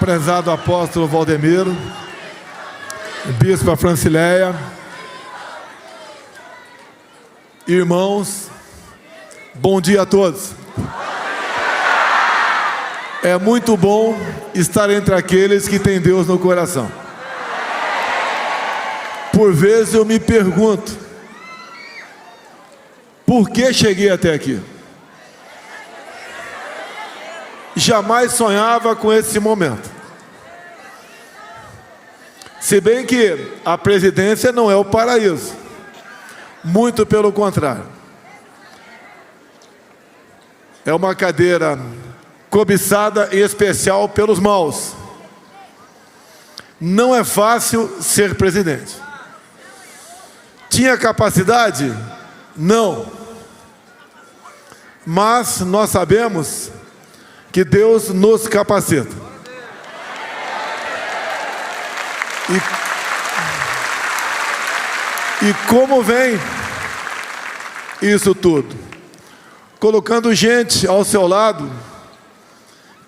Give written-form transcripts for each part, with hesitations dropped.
prezado apóstolo Valdemiro, bispa Francileia, irmãos, bom dia a todos. É muito bom estar entre aqueles que têm Deus no coração. Por vezes eu me pergunto, por que cheguei até aqui? Jamais sonhava com esse momento. Se bem que a presidência não é o paraíso. Muito pelo contrário. É uma cadeira cobiçada em especial pelos maus. Não é fácil ser presidente. Tinha capacidade? Não. Mas nós sabemos que Deus nos capacita. E como vem isso tudo? Colocando gente ao seu lado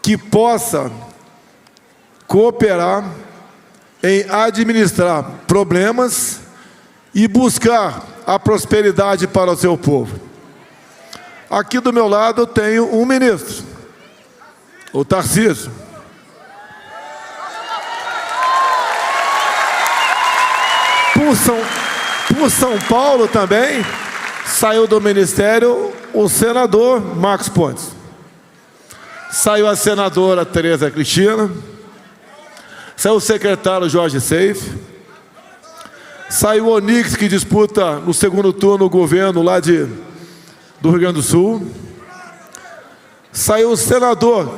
que possa cooperar em administrar problemas e buscar a prosperidade para o seu povo. Aqui do meu lado eu tenho um ministro, o Tarcísio. Por São Paulo também saiu do ministério o senador Marcos Pontes. Saiu a senadora Tereza Cristina. Saiu o secretário Jorge Seife. Saiu o Onix, que disputa no segundo turno o governo lá do Rio Grande do Sul. Saiu o senador.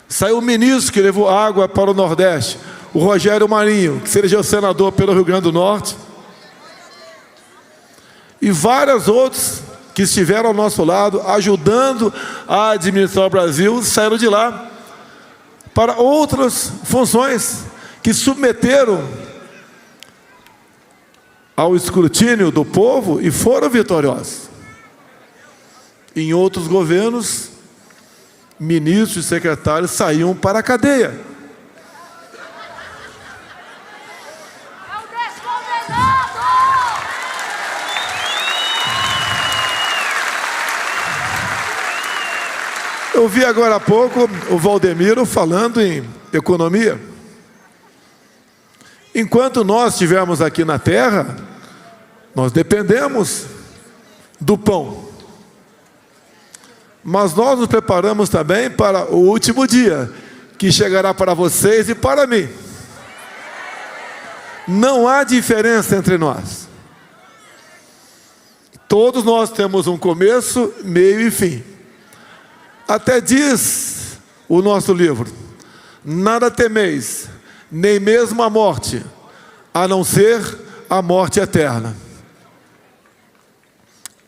Saiu o ministro que levou água para o Nordeste, o Rogério Marinho, que se elegeu senador pelo Rio Grande do Norte. E vários outros que estiveram ao nosso lado, ajudando a administrar o Brasil, saíram de lá para outras funções que submeteram ao escrutínio do povo e foram vitoriosos. Em outros governos, ministros e secretários saíam para a cadeia. Eu vi agora há pouco o Valdemiro falando em economia. Enquanto nós estivermos aqui na terra, nós dependemos do pão. Mas nós nos preparamos também para o último dia, que chegará para vocês e para mim. Não há diferença entre nós. Todos nós temos um começo, meio e fim. Até diz o nosso livro: nada temeis, nem mesmo a morte, a não ser a morte eterna.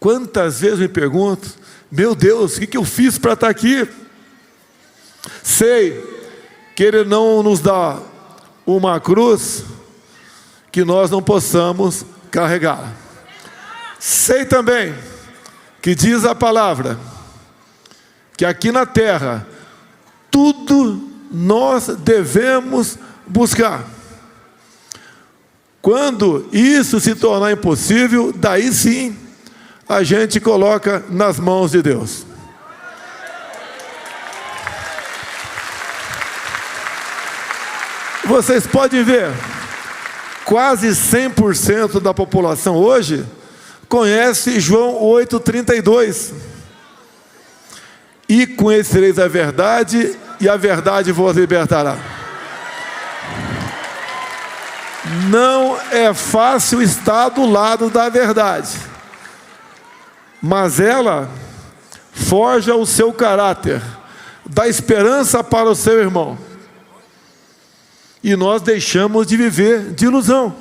Quantas vezes me pergunto, meu Deus, o que eu fiz para estar aqui? Sei que Ele não nos dá uma cruz que nós não possamos carregar. Sei também que diz a palavra que aqui na terra tudo nós devemos buscar. Quando isso se tornar impossível, daí sim a gente coloca nas mãos de Deus. Vocês podem ver, quase 100% da população hoje conhece João 8,32. E conhecereis a verdade, e a verdade vos libertará. Não é fácil estar do lado da verdade, mas ela forja o seu caráter, dá esperança para o seu irmão. E nós deixamos de viver de ilusão.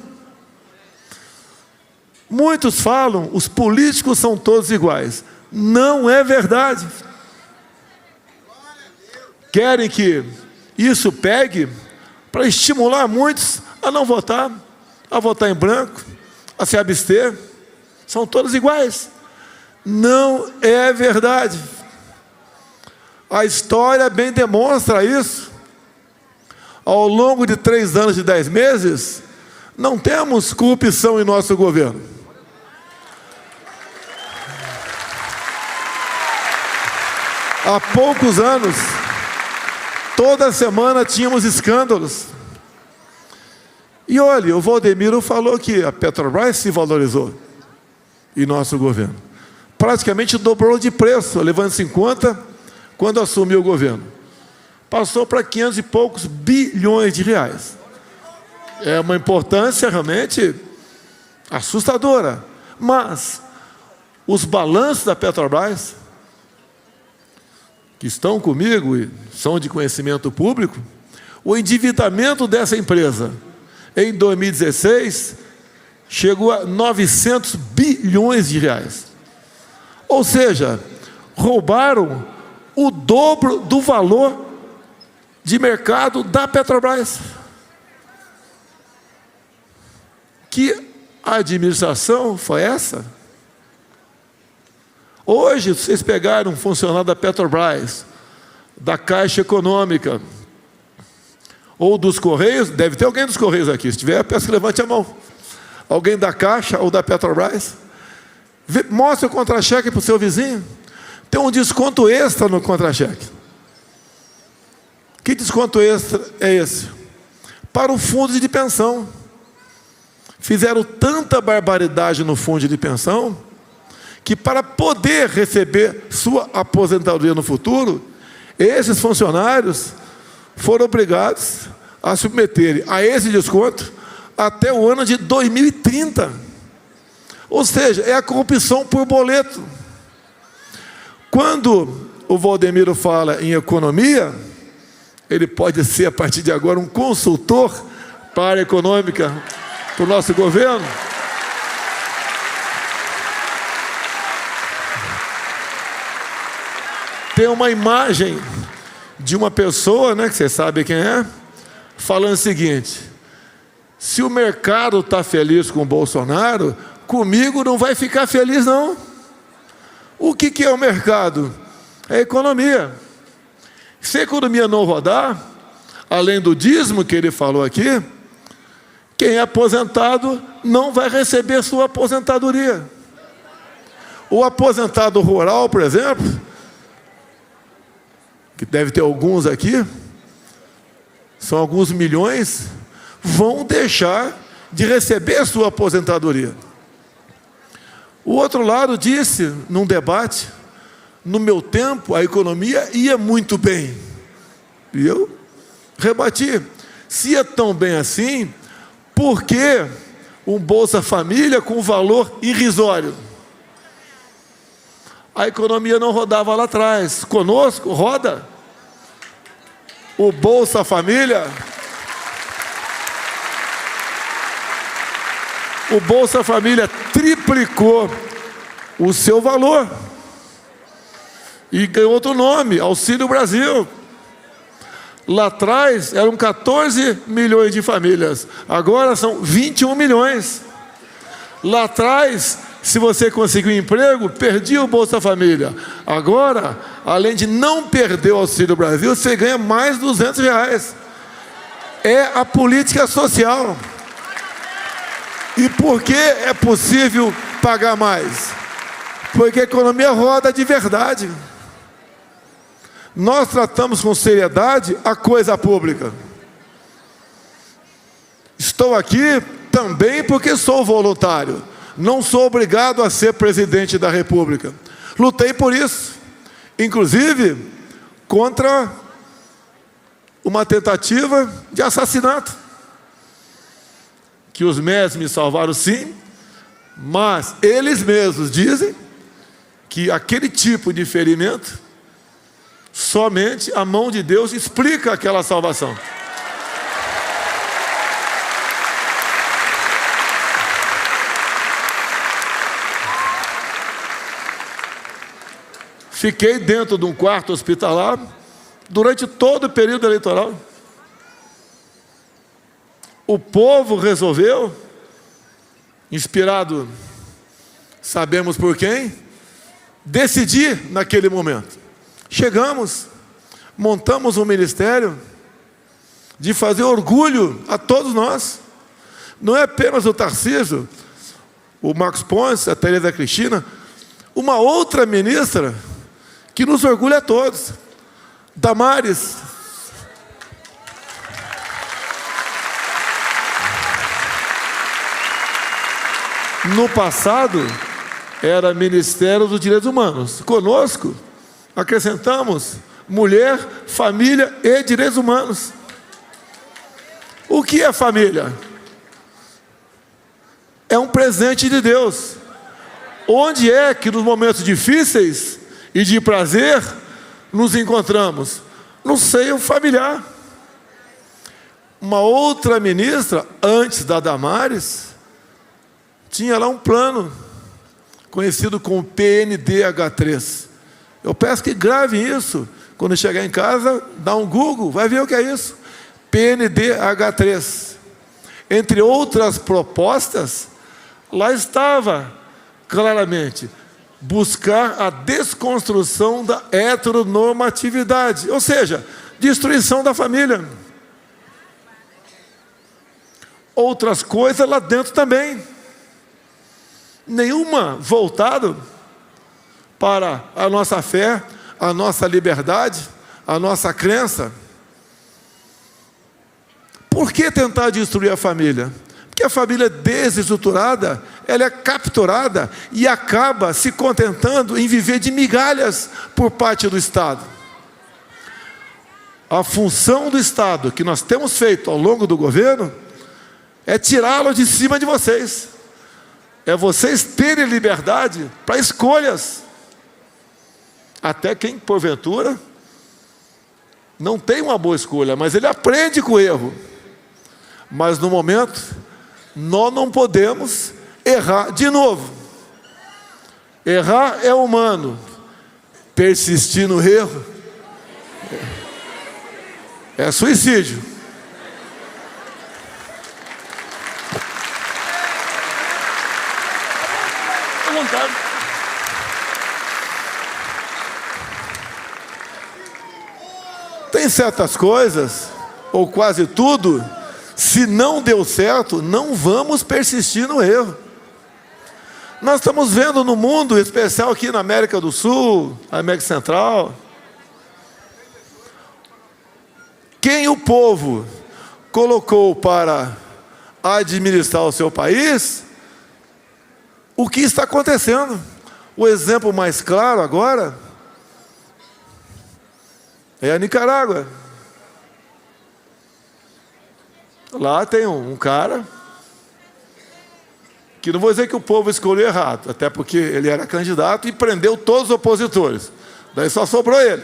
Muitos falam, os políticos são todos iguais. Não é verdade. Querem que isso pegue para estimular muitos a não votar, a votar em branco, a se abster. São todos iguais. Não é verdade. A história bem demonstra isso. Ao longo de 3 anos e 10 meses, não temos corrupção em nosso governo. Há poucos anos, toda semana tínhamos escândalos. E olha, o Waldemiro falou que a Petrobras se valorizou em nosso governo. Praticamente dobrou de preço, levando-se em conta quando assumiu o governo. Passou para 500 e poucos bilhões de reais. É uma importância realmente assustadora. Mas os balanços da Petrobras, que estão comigo e são de conhecimento público, o endividamento dessa empresa em 2016 chegou a 900 bilhões de reais. Ou seja, roubaram o dobro do valor de mercado da Petrobras. Que administração foi essa? Hoje, vocês pegaram um funcionário da Petrobras, da Caixa Econômica, ou dos Correios, deve ter alguém dos Correios aqui, se tiver, peço que levante a mão. Alguém da Caixa ou da Petrobras? Mostre o contra-cheque para o seu vizinho. Tem um desconto extra no contra-cheque. Que desconto extra é esse? Para o fundo de pensão. Fizeram tanta barbaridade no fundo de pensão, que para poder receber sua aposentadoria no futuro, esses funcionários foram obrigados a submeterem a esse desconto até o ano de 2030. Ou seja, é a corrupção por boleto. Quando o Waldemiro fala em economia, ele pode ser, a partir de agora, um consultor para a área econômica para o nosso governo. Tem uma imagem de uma pessoa, que vocês sabem quem é, falando o seguinte: se o mercado está feliz com o Bolsonaro, comigo não vai ficar feliz, não. O que é o mercado? É a economia. Se a economia não rodar, além do dízimo que ele falou aqui, quem é aposentado não vai receber sua aposentadoria. O aposentado rural, por exemplo, que deve ter alguns aqui, são alguns milhões, vão deixar de receber sua aposentadoria. O outro lado disse, num debate, no meu tempo a economia ia muito bem. E eu rebati, se ia tão bem assim, por que um Bolsa Família com valor irrisório? A economia não rodava lá atrás. Conosco, roda. O Bolsa Família... O Bolsa Família triplicou o seu valor. E ganhou outro nome, Auxílio Brasil. Lá atrás eram 14 milhões de famílias. Agora são 21 milhões. Lá atrás, se você conseguiu um emprego, perdia o Bolsa Família. Agora, além de não perder o Auxílio Brasil, você ganha mais de R$200. É a política social. E por que é possível pagar mais? Porque a economia roda de verdade. Nós tratamos com seriedade a coisa pública. Estou aqui também porque sou voluntário. Não sou obrigado a ser presidente da República. Lutei por isso, inclusive contra uma tentativa de assassinato. Que os médicos me salvaram, sim, mas eles mesmos dizem que aquele tipo de ferimento, somente a mão de Deus explica aquela salvação. Fiquei dentro de um quarto hospitalar durante todo o período eleitoral. O povo resolveu, inspirado, sabemos por quem, decidir naquele momento. Chegamos, montamos um ministério de fazer orgulho a todos nós. Não é apenas o Tarcísio, o Marcos Pontes, a Tereza Cristina, uma outra ministra que nos orgulha a todos, Damares. No passado, era Ministério dos Direitos Humanos. Conosco, acrescentamos mulher, família e direitos humanos. O que é família? É um presente de Deus. Onde é que nos momentos difíceis e de prazer nos encontramos? No seio familiar. Uma outra ministra, antes da Damares, tinha lá um plano, conhecido como PNDH3. Eu peço que grave isso. Quando chegar em casa, dá um Google, vai ver o que é isso. PNDH3. Entre outras propostas, lá estava claramente buscar a desconstrução da heteronormatividade, ou seja, destruição da família. Outras coisas lá dentro também. Nenhuma voltado para a nossa fé, a nossa liberdade, a nossa crença. Por que tentar destruir a família? Porque a família desestruturada, ela é capturada e acaba se contentando em viver de migalhas por parte do Estado. A função do Estado que nós temos feito ao longo do governo é tirá-lo de cima de vocês. É vocês terem liberdade para escolhas. Até quem, porventura, não tem uma boa escolha, mas ele aprende com o erro. Mas no momento, nós não podemos errar de novo. Errar é humano. Persistir no erro é suicídio. Tem certas coisas, ou quase tudo, se não deu certo, não vamos persistir no erro. Nós estamos vendo no mundo, em especial aqui na América do Sul, América Central, quem o povo colocou para administrar o seu país, o que está acontecendo? O exemplo mais claro agora é a Nicarágua. Lá tem um cara que não vou dizer que o povo escolheu errado, até porque ele era candidato e prendeu todos os opositores. Daí só sobrou ele.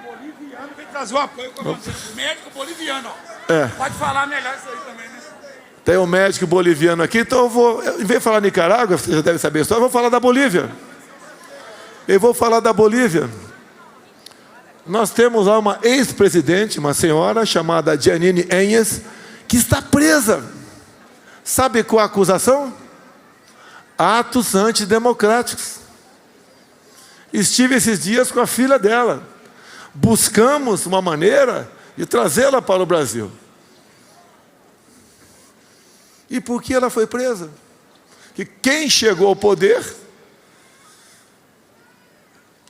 Boliviano vem trazer o apoio com você. O médico boliviano, ó. É. Pode falar melhor isso aí também, né? Tem um médico boliviano aqui, então eu vou, em vez de falar Nicarágua, você já deve saber a história, eu vou falar da Bolívia. Eu vou falar da Bolívia. Nós temos lá uma ex-presidente, uma senhora chamada Janine Áñez, que está presa. Sabe qual a acusação? Atos antidemocráticos. Estive esses dias com a filha dela. Buscamos uma maneira de trazê-la para o Brasil. E por que ela foi presa? Que quem chegou ao poder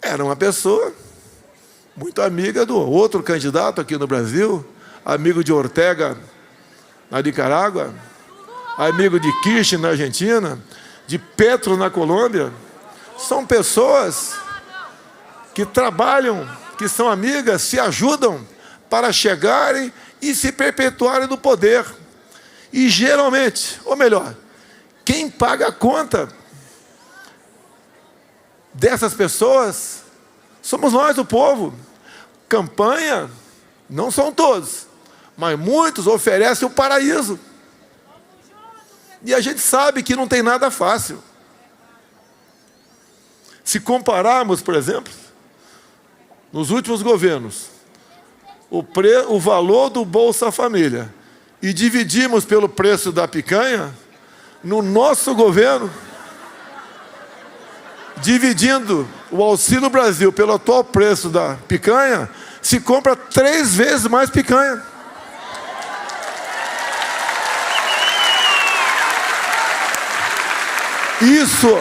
era uma pessoa muito amiga do outro candidato aqui no Brasil, amigo de Ortega na Nicarágua, amigo de Kirchner na Argentina, de Petro na Colômbia. São pessoas que trabalham, que são amigas, se ajudam para chegarem e se perpetuarem no poder. E geralmente, ou melhor, quem paga a conta dessas pessoas somos nós, o povo. Campanha, não são todos, mas muitos oferecem o paraíso. E a gente sabe que não tem nada fácil. Se compararmos, por exemplo, nos últimos governos, o valor do Bolsa Família e dividimos pelo preço da picanha, no nosso governo, dividindo o Auxílio Brasil pelo atual preço da picanha, se compra 3 vezes mais picanha. Isso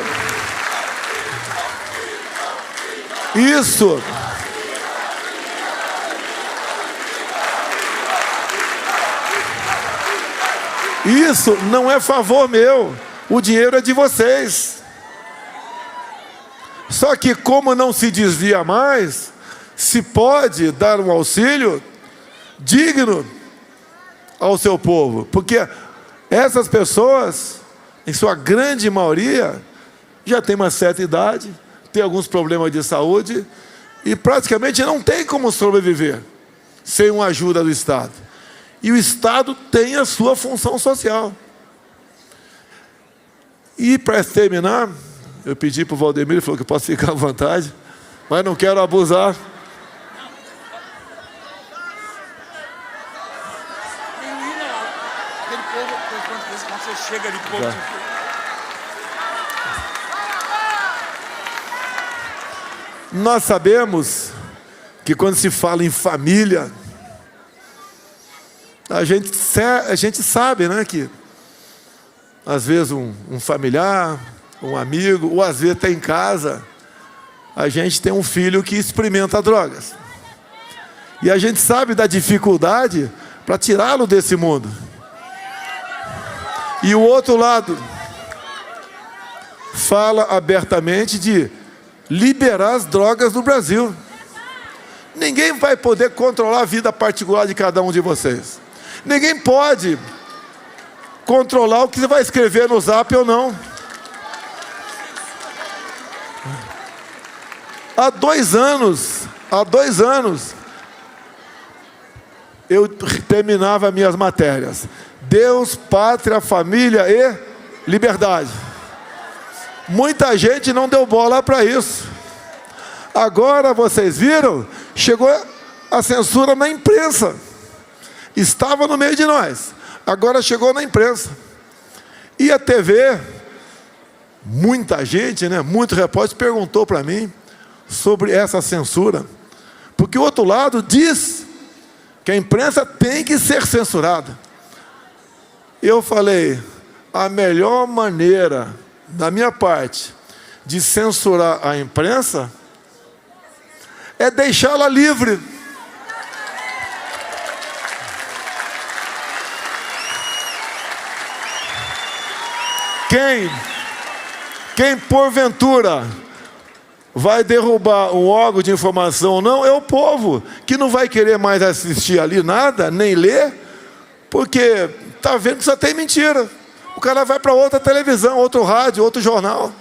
não é favor meu. O dinheiro é de vocês. Só que como não se desvia mais, se pode dar um auxílio digno ao seu povo. Porque essas pessoas, em sua grande maioria, já tem uma certa idade, tem alguns problemas de saúde e praticamente não tem como sobreviver sem uma ajuda do Estado. E o Estado tem a sua função social. E para terminar, eu pedi para o Valdemir, ele falou que eu posso ficar à vontade, mas não quero abusar. Aquele povo, quando você chega ali, povo. Nós sabemos que quando se fala em família, a gente sabe, né, que às vezes um familiar, um amigo, ou às vezes até em casa, a gente tem um filho que experimenta drogas. E a gente sabe da dificuldade para tirá-lo desse mundo. E o outro lado fala abertamente de liberar as drogas no Brasil. Ninguém vai poder controlar a vida particular de cada um de vocês. Ninguém pode controlar o que você vai escrever no Zap ou não. Há 2 anos, eu terminava minhas matérias. Deus, pátria, família e liberdade. Muita gente não deu bola para isso. Agora vocês viram, chegou a censura na imprensa. Estava no meio de nós, agora chegou na imprensa. E a TV, muita gente, né, muito repórter perguntou para mim sobre essa censura. Porque o outro lado diz que a imprensa tem que ser censurada. Eu falei, a melhor maneira, da minha parte, de censurar a imprensa é deixá-la livre. Quem porventura vai derrubar um órgão de informação ou não, é o povo, que não vai querer mais assistir ali nada, nem ler, porque está vendo que só tem mentira. O cara vai para outra televisão, outro rádio, outro jornal.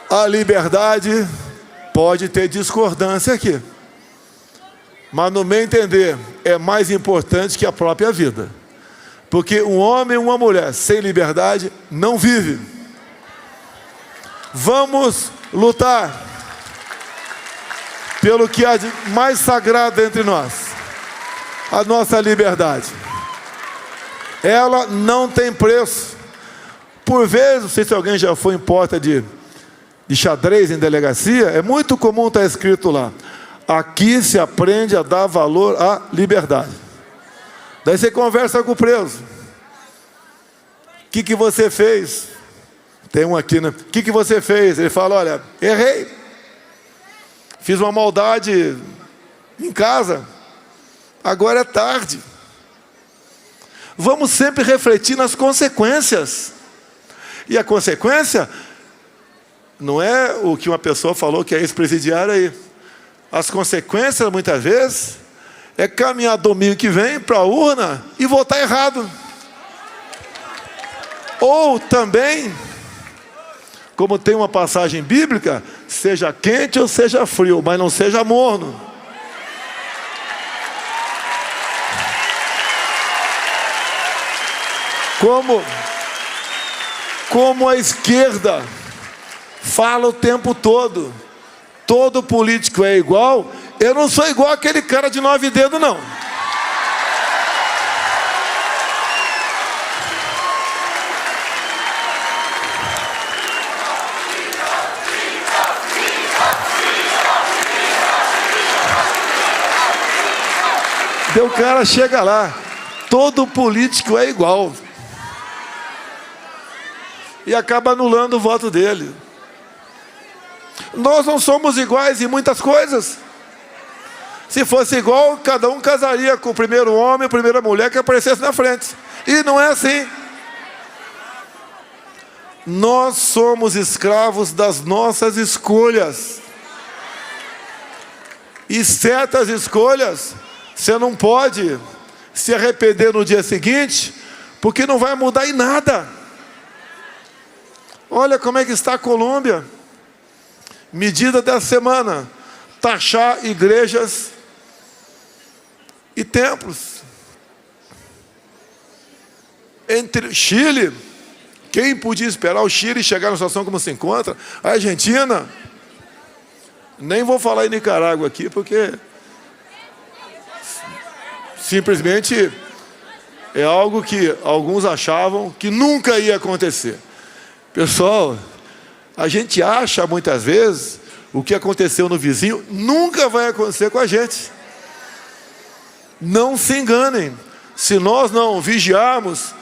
A liberdade pode ter discordância aqui, mas no meu entender é mais importante que a própria vida. Porque um homem e uma mulher sem liberdade não vive. Vamos lutar pelo que há de mais sagrado entre nós, a nossa liberdade. Ela não tem preço. Por vezes, não sei se alguém já foi em porta de xadrez em delegacia, é muito comum estar escrito lá: aqui se aprende a dar valor à liberdade. Daí você conversa com o preso. O que você fez? Tem um aqui, né? O que você fez? Ele fala, olha, errei. Fiz uma maldade em casa. Agora é tarde. Vamos sempre refletir nas consequências. E a consequência não é o que uma pessoa falou que é ex-presidiário aí. As consequências, muitas vezes, é caminhar domingo que vem para a urna e votar errado. Ou também, como tem uma passagem bíblica, seja quente ou seja frio, mas não seja morno. Como a esquerda fala o tempo todo, todo político é igual. Eu não sou igual aquele cara de 9 dedos, não. Daí o cara chega lá, todo político é igual. E acaba anulando o voto dele. Nós não somos iguais em muitas coisas. Se fosse igual, cada um casaria com o primeiro homem, a primeira mulher que aparecesse na frente. E não é assim. Nós somos escravos das nossas escolhas. E certas escolhas, você não pode se arrepender no dia seguinte, porque não vai mudar em nada. Olha como é que está a Colômbia. Medida da semana: taxar igrejas e templos. Entre Chile, quem podia esperar o Chile chegar na situação como se encontra? A Argentina, nem vou falar em Nicarágua aqui, porque simplesmente é algo que alguns achavam que nunca ia acontecer. Pessoal, a gente acha muitas vezes o que aconteceu no vizinho nunca vai acontecer com a gente. Não se enganem. Se nós não vigiarmos,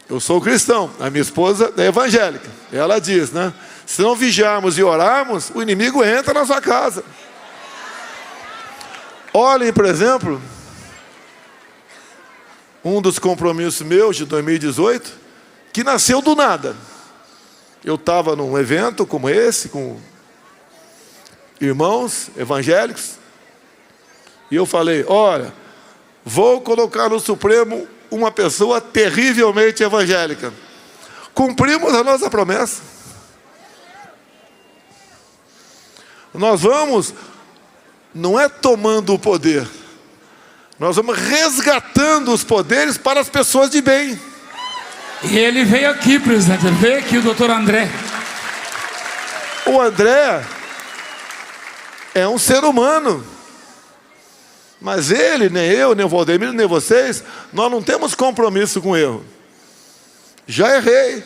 eu sou cristão, a minha esposa é evangélica, ela diz, né? Se não vigiarmos e orarmos, o inimigo entra na sua casa. Olhem, por exemplo, um dos compromissos meus de 2018, que nasceu do nada. Eu estava num evento como esse, com irmãos evangélicos, e eu falei: olha, vou colocar no Supremo uma pessoa terrivelmente evangélica. Cumprimos a nossa promessa. Nós vamos, não é tomando o poder, nós vamos resgatando os poderes para as pessoas de bem. E ele veio aqui, presidente, ele veio aqui, o doutor André. O André é um ser humano, mas ele, nem eu, nem o Valdemiro, nem vocês, nós não temos compromisso com erro. Já errei,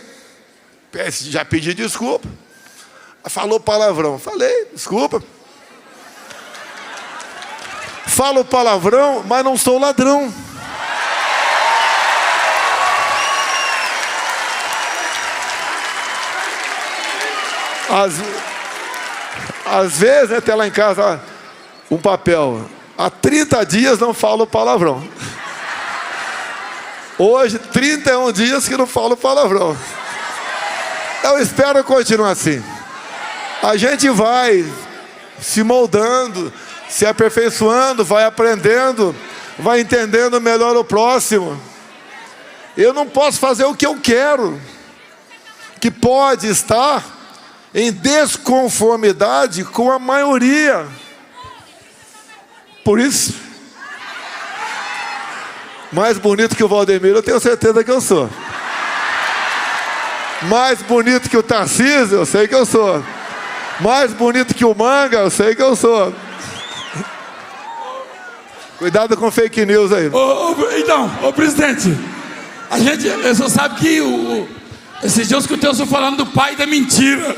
já pedi desculpa. Falou palavrão, falei, desculpa. Falo palavrão, mas não sou ladrão. Às vezes, até lá em casa, um papel: há 30 dias não falo palavrão. Hoje, 31 dias que não falo palavrão. Eu espero continuar assim. A gente vai se moldando, se aperfeiçoando, vai aprendendo, vai entendendo melhor o próximo. Eu não posso fazer o que eu quero, que pode estar em desconformidade com a maioria. Por isso, mais bonito que o Valdemiro, eu tenho certeza que eu sou. Mais bonito que o Tarcísio, eu sei que eu sou. Mais bonito que o Manga, eu sei que eu sou. Cuidado com fake news aí. Então, presidente, eu só sabe que esses dias eu escutei o senhor falando do pai da mentira.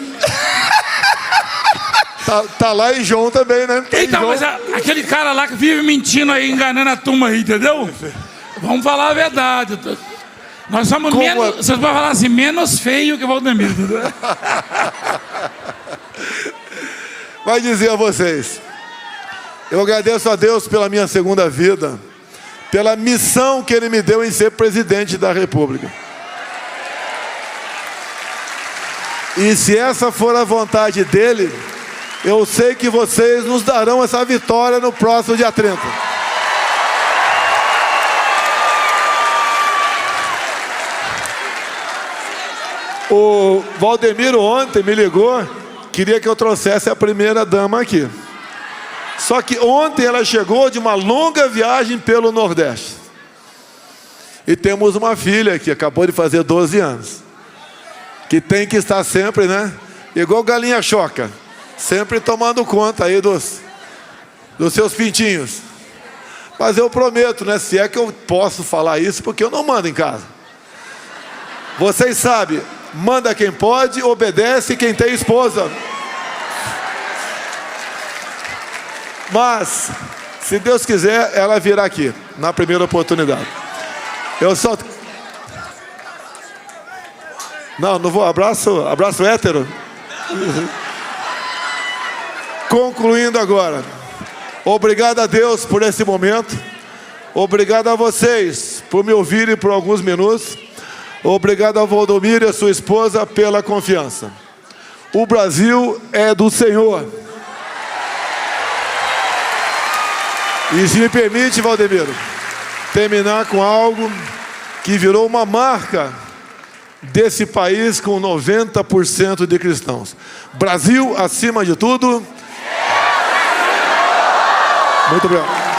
Tá lá em João também, né? Então, mas aquele cara lá que vive mentindo aí, enganando a turma aí, entendeu? Vamos falar a verdade. Nós somos menos, vocês podem falar assim, menos feio que o Valdemiro, entendeu? Vai dizer a vocês, eu agradeço a Deus pela minha segunda vida, pela missão que Ele me deu em ser presidente da República. E se essa for a vontade dEle, eu sei que vocês nos darão essa vitória no próximo dia 30. O Valdemiro ontem me ligou, queria que eu trouxesse a primeira dama aqui. Só que ontem ela chegou de uma longa viagem pelo Nordeste. E temos uma filha que acabou de fazer 12 anos. Que tem que estar sempre, né? Igual galinha choca. Sempre tomando conta aí dos seus pintinhos. Mas eu prometo, né? Se é que eu posso falar isso, porque eu não mando em casa. Vocês sabem, manda quem pode, obedece quem tem esposa. Mas, Se Deus quiser, ela virá aqui, na primeira oportunidade. Eu só... Não vou. Abraço hétero. Concluindo agora. Obrigado a Deus por esse momento. Obrigado a vocês por me ouvirem por alguns minutos. Obrigado a Valdomiro e a sua esposa pela confiança. O Brasil é do Senhor. E se me permite, Valdemiro, terminar com algo que virou uma marca desse país com 90% de cristãos. Brasil, acima de tudo. Muito obrigado.